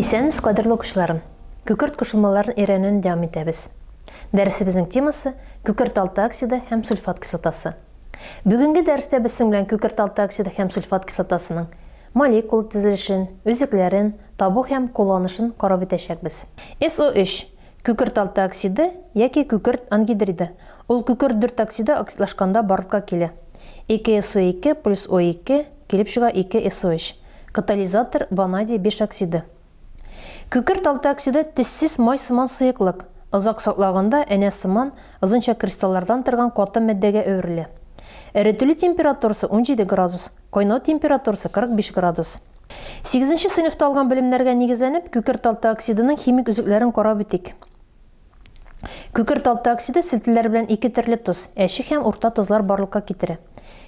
Исәнмез, кадерле укучыларым. Күкерт кушылмаларын өйрәнүне дәвам итәбез. Дәресебезнең темасы күкерт алты оксиды һәм сульфат кислотасы. Бүгенге дәрестә без белән күкерт алты оксиды һәм сульфат кислотасының молекула төзелешен, үзекләрен, табу һәм кулланышын карап итәчәкбез. SO3 күкерт алты оксиды яки күкерт ангидриды. Ул күкерт 4 оксиды оксидлашканда барлыкка килә. 2SO2 плюс O2 килеп чыга 2SO3. Катализатор ванадий 5 оксиды. Күкерт алты оксиды төссез май сыман сыйыклык. Озак саклаганда әнә сыман озынча кристаллардан торган каты матдәгә әверелә. Эретүле температурасы 17 градус, кайнау температурасы 45 градус. 8нче сыйныфта алган белемнәргә нигезләнеп, күкерт алты оксидының химик үзекләрен карап итик. Күкерт алты оксиды селтеләр белән ике төрле тоз, әче һәм урта тозлар барлыкка китерә.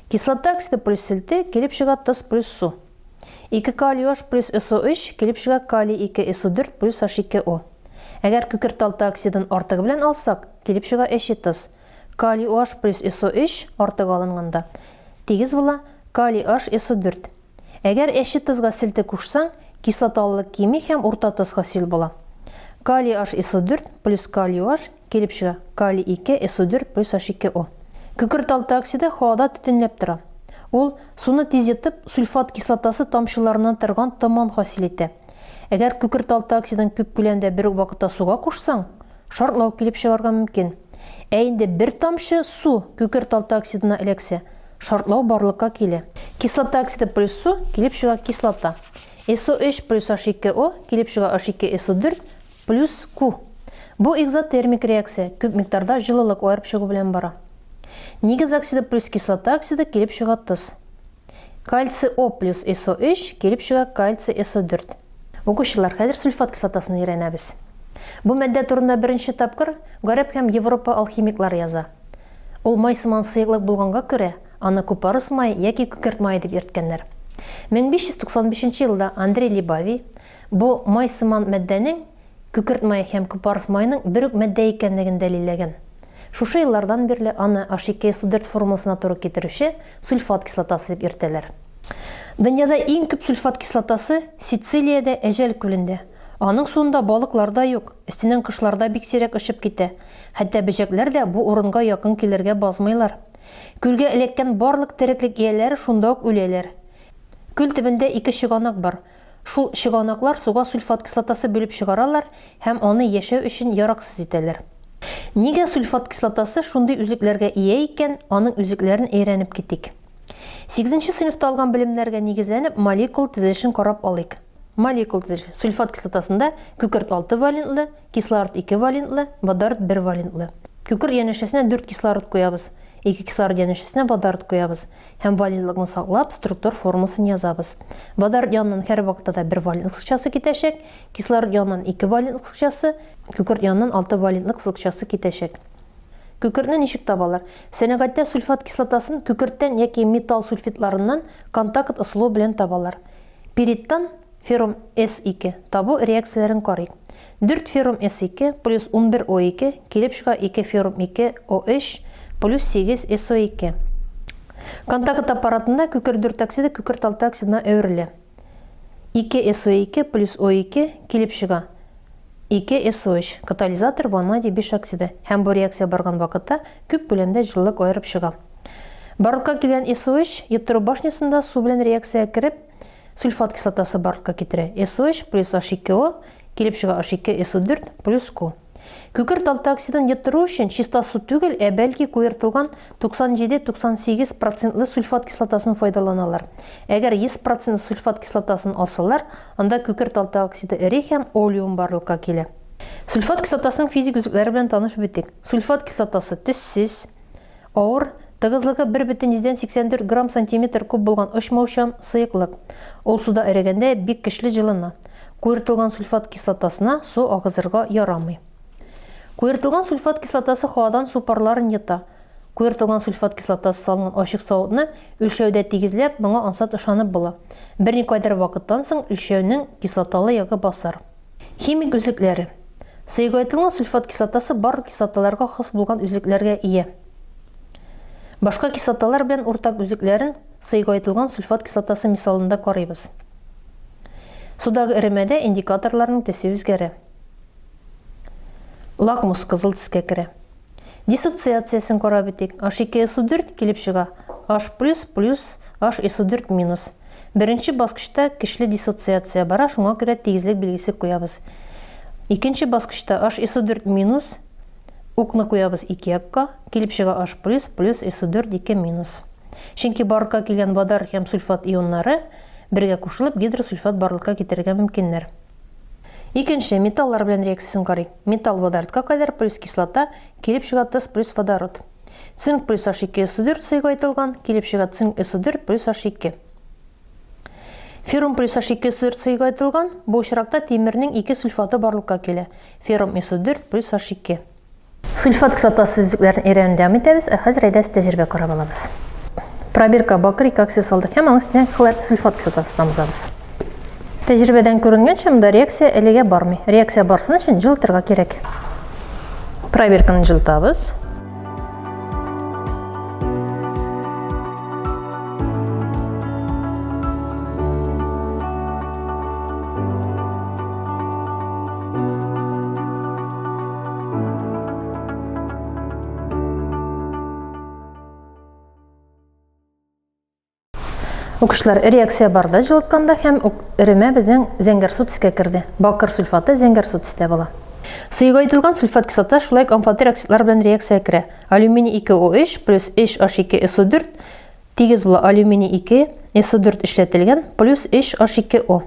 Кислота оксиды плюс селте килеп чыга тоз плюс су. 2 калий OH плюс SO3 килеп чыга калий 2 SO4 плюс H2O. Әгәр күкерт алты оксидын артыгы белән алсак, килеп чыга әче тоз. Калий OH плюс SO3 артыгы алынганда. Тигез була калий H SO4. Әгәр әче тозга селте кушсаң, кислоталылык кими һәм урта тоз хасил була. Калий H SO4 плюс калий OH килеп чыга калий 2 SO4 плюс H2O. Күкерт алты оксиды һавада төтенләп тора. Ул суны тизетеп, сульфат кислотасы тамчыларынан торган томан хасил итә. Әгәр күкерт алты оксидын күп күләмдә бер үк вакытта суга кушсаң, шартлау килеп чыгарга мөмкин. Ә инде бер тамчы су күкерт алты оксидына эләксә, шартлау барлыкка килә. Кислота оксиды плюс су килеп чыга кислота. SO3 плюс H2O килеп чыга H2SO4 плюс Q. Бу экзотермик реакция күп микътарда җылылык аерып чыгу белән бара. Нигез оксиды плюс кислота оксиды килеп чыга тоз. Кальций O плюс SO3 килеп чыга кальций SO4. Укучылар, хәзер сульфат кислотасын өйрәнәбез. Бу мәддә турында беренче тапкыр Гарәп һәм Европа алхимиклар яза. Ул май сыман сыйыклык булганга күрә, аны купарус май яки күкерт май дип йөрткәннәр. 1595 елда Андрей Либави бу май сыман мәддәнең күкерт май һәм купарус майның бер үк мәддә икәнлеген дәлилләгән. Шушы еллардан бирле аны H2SO4 формуласына туры китерүче сульфат кислотасы дип йөртәләр. Дөньяда иң күп сульфат кислотасы Сицилиядә Әҗәл күлендә. Аның суында балыклар да юк, өстеннән кошларда бик сирәк очып китә. Хәтта бөҗәкләр дә бу урынга якын килергә базмыйлар. Күлгә эләккән барлык тереклек ияләре шунда ук үләләр. Күл төбендә ике чыганак бар. Шул чыганаклар суга сульфат кислотасы бөлеп чыгаралар һәм аны яшәү өчен яраксыз итәләр. Нигә сульфат кислотасы шундый үзекләргә ия икән, аның үзекләрен өйрәнеп китик. 8нче сыйныфта алган белемнәргә нигезләнеп, молекула төзелешен карап алыйк. Молекула төзелеше сульфат кислотасында күкерт 6 валентлы, кислород 2 валентлы, водород 1 валентлы. Күкерт янәшәсенә 4 кислород куябыз, 2 кислород янәшәсенә водород куябыз һәм валентлыкны саклап структур формасын язабыз. Водород янынан һәр вакытта 1 валентлык кысчасы китәчәк, кислород янынан 2 валентлык кысчасы, күкерт янынан 6 валентлык кысчасы китәчәк. Күкертне ничек табалар? Сәнәгатьтә сульфат кислотасын күкерттән яки металл сульфитларыннан контакт ысулы белән табалар. Периттан феррум S2 табу реакцияләрен карыйк. 4 феррум S2 плюс 11 O2 килеп чыга 2 феррум 2 OH плюс 8 SO2. Контакт аппаратында күкерт 4 оксиды күкерт 6 оксидына әверелә. 2 SO2 плюс O2 килеп чыга 2 SO3. Катализатор ванадий 5 оксиды. Һәм бу реакция барган вакытта күп күләмдә җылылык аерып чыга. Барлыкка килгән SO3 йоттыру башнясында су белән реакция кереп, сульфат кислотасы барлыкка китерә. SO3 плюс H2O килеп чыга H2SO4 плюс Q. Күкерт алты оксидын йоттыру өчен чиста су түгел, бәлки куертылган 97-98% сульфат кислотасын файдаланалар. Әгәр 100% сульфат кислотасын алсалар, анда күкерт алты оксиды эре һәм олеум барлыкка килә. Сульфат кислотасының физик үзекләре белән таныш битек. Сульфат кислотасы төссез, авыр, тыгызлыгы 1,84 грамм сантиметр куб булган очмаучан сыйыклык. Ул суда эрегәндә бик көчле җылына. Куертылган сульфат кислотасына су агызырга ярамый. Куертылган сульфат кислотасы һавадан су парларын йота. Куертылган сульфат кислотасы салынган ачык савытны үлчәүдә тигезләп, моңа ансат ышанып була. Берникадәр вакыттан соң үлчәүнең кислоталы ягы басар. Химик үзекләре. Сыйгайтылган сульфат кислотасы барлык кислоталарга хас булган үзекләргә ия. Башка кислоталар белән уртак үзекләрен сыйгайтылган сульфат кислотасы мисалында карыйбыз. Судағы іремеде индикаторларының тесі өзгері. Лакмус қызыл тіске кірі. Диссоциациясын қарап етек. H2SO4 келіп шыға. H++ H2SO4-. Бірінші басқышта кішілі диссоциация бара, шуңа кірі тегізлік белгісі қоябыз. Екінші басқышта H2SO4- укны қоябыз 2-қа, келіп шыға H++ SO4 2-. Шенке барлыққа келген бадар һәм сульфат ионнары бірге қушылып гидросульфат барлыққа кетерге мүмкіндер. Екінші металлар белән реакциясын қарайық. Металл водородқа қайдар плюс кислота, келіп шыға тыс плюс водород. Цинк плюс H2SO4 сұйға айтылған, келіп шыға цинк SO4 плюс H2. Феррум плюс H2SO4 сұйға айтылған, бұл шырақта темірнің 2 сульфаты барлыққа келі. Феррум SO4 плюс H2. Сульфат кислотасы үзіклерін еренін дәм етеміз, қазір айдас тәжірибе қарап аламыз. Пробирка бакыр 2 акция салдық, һәм аңысына хлор сульфат кислотасы намызамыз. Тәжірибеден көрінгенше, мұнда реакция әлеге бармай. Реакция барсын үшін жылтырға керек. Пробирканы жылтабыз. Укышлар реакция барда жылытканда һәм іреме біздің зәңгәр су тіске кірді. Бакыр сульфаты зәңгәр су тісте бола. Сұйға айтылған сульфат кислота шулай амфотер оксидлар белән реакция кірі. Алюминий 2OH плюс H2SO4 тигез була алюминий 2SO4 эшләтелгән плюс H2O.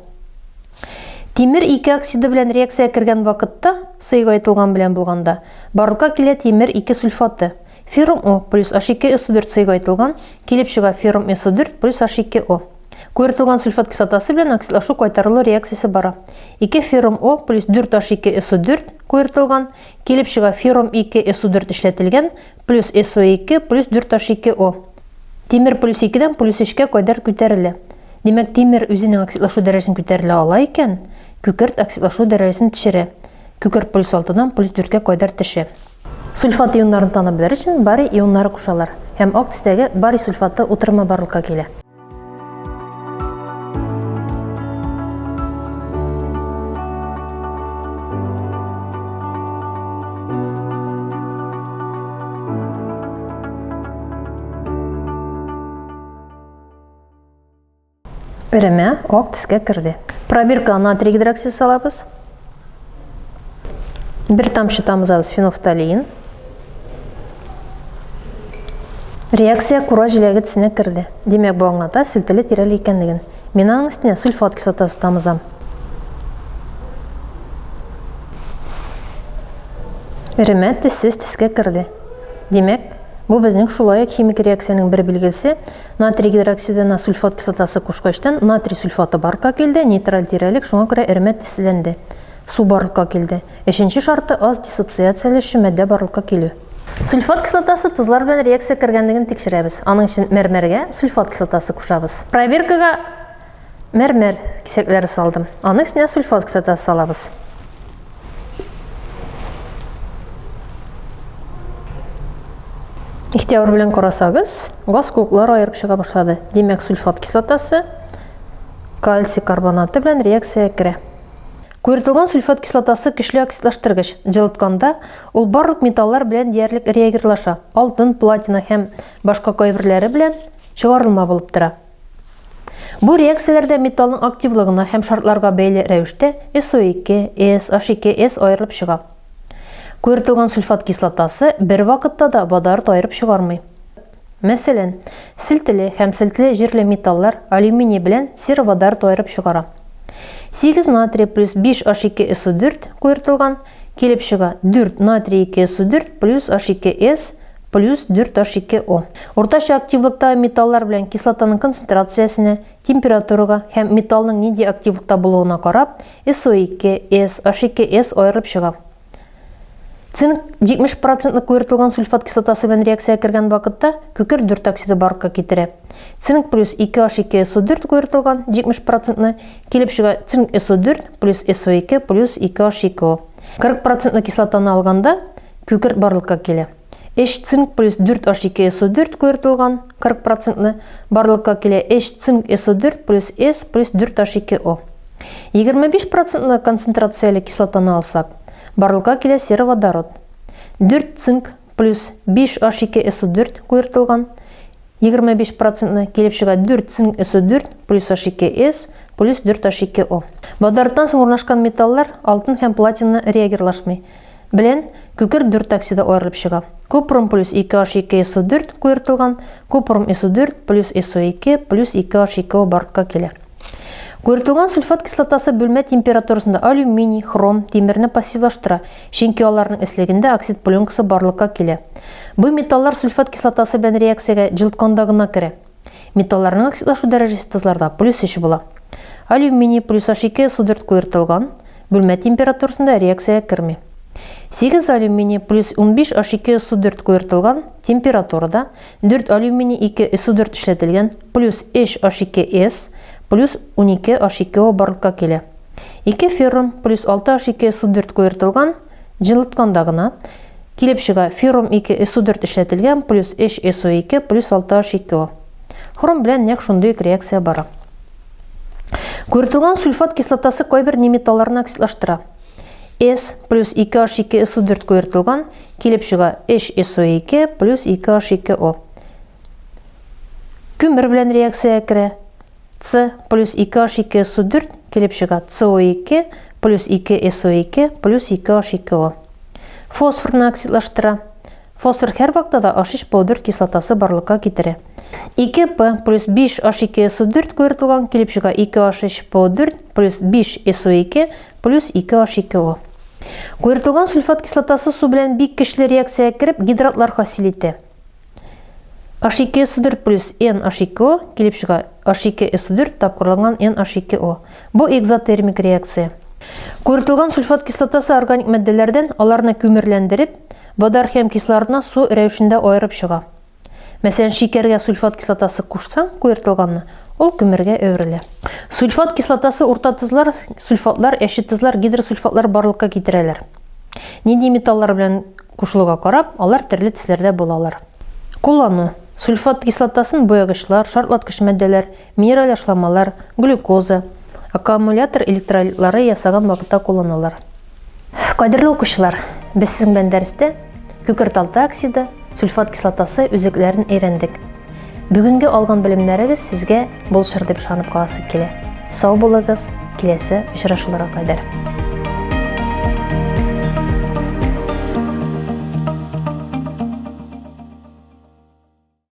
Тимер 2 оксиды белән реакция кергән вакытта сұйға айтылган белән булганда барлыкка килә тимер 2 сульфаты. Феррум O плюс H2SO4 сұйға айтылган, килеп чыга феррум SO4 плюс H2O. Күртелгән сульфат кислотасы белән оксидлашу кайтарылу реакциясе бара. 2 феррум O плюс 4 H2SO4 күртелгән, килеп чыга феррум 2 SO4 эшләтелгән плюс SO2 плюс 4 H2O. Тимер плюс 2-дән плюс 3-кә кайдар күтәрелә. Димәк, тимер үзенең оксидлашу дәрәҗәсен күтәрелә ала икән, күкерт оксидлашу дәрәҗәсен төшерә. Күкерт плюс 6-дан плюс 4-кә кайдар төшә. Сульфат ионнарын танып белер өчен барий ионнары кушалар һәм ак төстәге барий сульфаты утырма барлыкка килә. Іреме ак төскә керде. Пробирка натрий гидроксид салабыз. Бір тамшы тамызабыз фенофталин. Реакция кура жиләге тісіне кірді. Демек бұл аңлата сілтілі тирәлі екендігін. Мен аның үстіне сульфат кислотасы тамызам. Іреме тіссіз тіске кірді. Демек, бұл біздің шулайық химик реакцияның бір білгісі. Натрий гидроксидына сульфат кислотасы қошқаштан натрий сульфаты барқа келді, нейтраль тирәлік шуңа күрә іреме тісіленді. Су барлыққа келді. Үшінші шарты аз диссоциациялешу мәддә барлыққа келу. Сульфат кислотасы тызлар белән реакция кергәнлеген тикшерәбез. Аның өчен мәрмәргә сульфат кислотасы кушабыз. Пробиркага мәрмәр кисәкләре салдым. Аның өстенә сульфат кислотасы салабыз. Ихтиябар белән карасагыз, газ кубоклары аерып чыга башлады. Демәк, сульфат кислотасы кальций карбонаты белән реакция керә. Күртелгән сульфат кислотасы көчле оксидлаштыргыч. Жылытканда ул барлык металлар белән диярлек реагирлаша. Алтын, платина һәм башка кайберләре белән чыгарылма булып тора. Бу реакцияләрдә металлның активлыгына һәм шартларга бәйле рәвештә SO2, S, H2S аерылып чыга. Күртелгән сульфат кислотасы бер вакытта да водород аерып чыгармый. Мәсәлән, силтеле һәм силтеле җирле металлар алюминий белән сероводород аерып чыгара. 8 натрий плюс 5 H2SO4 күртелгән, килеп чыга 4 натрий 2SO4 плюс H2S плюс 4 H2O. Уртача активлыкта металлар белән кислотаның концентрациясенә, температурага һәм металлның нинди активлыкта булуына карап, SO2, S, H2S аерылып чыга. Цинк 70% күртелгән сульфат кислотасы белән реакция кергән вакытта күкерт 4 оксиды барлыкка китерә. Цинк плюс 2 H2SO4 күртелгән 70% килеп чыга цинк SO4 плюс SO2 плюс 2 H2O. 40% кислотаны алганда күкерт барлыкка килә. H цинк плюс 4 H2SO4 күртелгән 40% барлыкка килә H цинк SO4 плюс S плюс 4 H2O. 25% концентрациялы кислотаны алсак, барлыкка килә сероводород. 4 цинк плюс 5 H2SO4 куертылган. 25% килеп чыга 4 цинк SO4 плюс H2S плюс 4 H2O. Водородтан соң урнашкан металлар алтын һәм платина реагирлашмый. Белән күкерт 4 оксиды аерылып чыга. Купрум плюс 2 H2SO4 куертылган, купрум SO4 плюс SO2 плюс 2 H2O барлыкка килә. Куертылган сульфат кислотасы бүлмә температурасында алюминий, хром, тимерне пассивлаштыра, чөнки аларның эслегендә оксид пленкасы барлыкка килә. Бу металлар сульфат кислотасы белән реакциягә җылытканда гына керә. Металларның оксидлашу дәрәҗәсе тозларда плюс 3 була. Алюминий плюс H2SO4 куертылган, бүлмә температурасында реакциягә керми. 8 алюминий плюс 15 H2SO4 куертылган, температурада 4 алюминий 2 SO4 эшләтелгән, плюс 3 H2S плюс 12 H2O барлыкка килә. 2 феррум плюс 6 H2SO4 куертылган, җылытканда гына килеп чыга феррум 2 SO4 эшләтелгән, плюс 3 SO2 плюс 6 H2O. Хром белән нәкъ шундый реакция бара. Куертылган сульфат кислотасы кайбер неметалларны оксидлаштыра. S плюс 2 H2SO4 куертылган, килеп чыга 3 SO2 плюс 2 H2O. Күмер белән реакция керә. C плюс 2 H2SO4 килеп чыга CO2 плюс 2 SO2 плюс 2 H2O. Фосфорны оксидлаштыра. Фосфор һәр вакытта H4 кислотасы барлыкка китерә. 2P плюс 5 H2SO4 куертылган, килеп чыга 2 H4 плюс 5 SO2 плюс 2 H2O. Куертылган сульфат кислотасы су белән бик көчле реакция кереп гидратлар хасил итә. H2SO4 плюс NH2O килеп чыга H2SO4 тапкырланган NH2O. Бу экзотермик реакция. Куертылган сульфат кислотасы органик матдәләрдән аларны күмерләндереп, водор һәм кислородны су рәвешендә аерып чыга. Мәсәлән, шикәргә сульфат кислотасы кушсаң, куертылганны, ул күмергә әверелә. Сульфат кислотасы урта тозлар, сульфатлар, әче тозлар, гидросульфатлар барлыкка китерәләр. Нинди металлар белән кушылуга карап, алар төрле төсләрдә булалар. Куллану. Сульфат кислотасын боягычлар, шартлаткыч матдәләр, минераль ашламалар, глюкоза, аккумулятор электролитлары ясаган вакытта кулланалар. Кадерле укучылар, без сезнең белән дәрестә күкерт алты оксиды, сульфат кислотасы үзекләрен өйрәндек. Бүгенге алган белемнәрегез сезгә булышыр дип ышанып каласы килә. Сау булыгыз, киләсе очрашуларга кадәр.